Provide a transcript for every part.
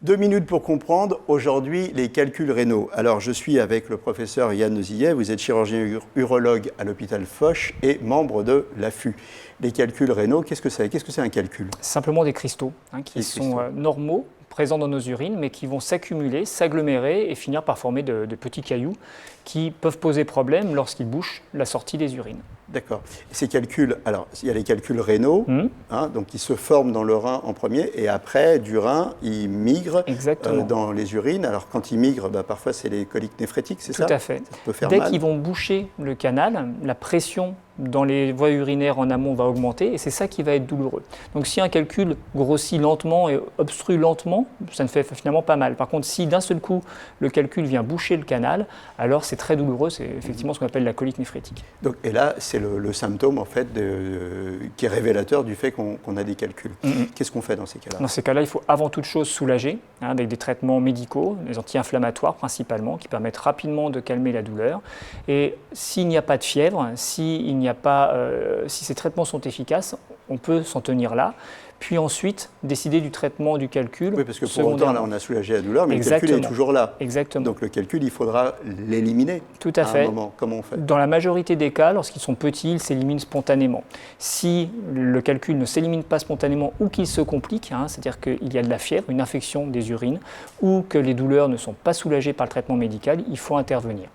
2 minutes pour comprendre, aujourd'hui, les calculs rénaux. Alors, je suis avec le professeur Yann Nozillet, vous êtes chirurgien urologue à l'hôpital Foch et membre de l'AFU. Les calculs rénaux, qu'est-ce que c'est? Qu'est-ce que c'est un calcul? Simplement des cristaux qui sont normaux, présents dans nos urines, mais qui vont s'accumuler, s'agglomérer et finir par former de petits cailloux qui peuvent poser problème lorsqu'ils bouchent la sortie des urines. D'accord. Ces calculs, alors il y a les calculs rénaux, donc qui se forment dans le rein en premier, et après, du rein, ils migrent dans les urines. Alors quand ils migrent, parfois c'est les coliques néphrétiques, c'est ça? Tout à fait. Ça peut faire Dès mal. qu'ils vont boucher le canal, la pression dans les voies urinaires en amont va augmenter, et c'est ça qui va être douloureux. Donc si un calcul grossit lentement et obstrue lentement, ça ne fait finalement pas mal. Par contre, si d'un seul coup, le calcul vient boucher le canal, alors c'est très douloureux, c'est effectivement ce qu'on appelle la colique néphrétique. Donc, et là, c'est le symptôme en fait qui est révélateur du fait qu'on a des calculs. Qu'est-ce qu'on fait dans ces cas-là? Dans ces cas-là, il faut avant toute chose soulager avec des traitements médicaux, des anti-inflammatoires principalement, qui permettent rapidement de calmer la douleur. Et s'il n'y a pas de fièvre, si ces traitements sont efficaces, on peut s'en tenir là. Puis ensuite, décider du traitement du calcul. Oui, parce que pour autant, là, on a soulagé la douleur, mais Exactement. le calcul est toujours là. Exactement. Donc le calcul, il faudra l'éliminer. Tout à fait. Un moment. Comment on fait? Dans la majorité des cas, lorsqu'ils sont petits, ils s'éliminent spontanément. Si le calcul ne s'élimine pas spontanément ou qu'il se complique, c'est-à-dire qu'il y a de la fièvre, une infection des urines, ou que les douleurs ne sont pas soulagées par le traitement médical, il faut intervenir.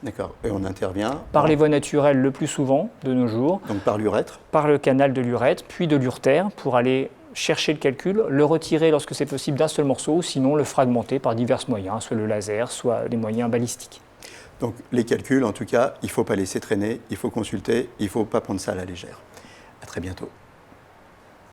D'accord. Et on intervient par les voies naturelles le plus souvent de nos jours. Donc par l'urètre? Par le canal de l'urètre, puis de l'urtère pour aller chercher le calcul, le retirer lorsque c'est possible d'un seul morceau, ou sinon le fragmenter par divers moyens, soit le laser, soit des moyens balistiques. Donc les calculs, en tout cas, il ne faut pas laisser traîner, il faut consulter, il ne faut pas prendre ça à la légère. À très bientôt.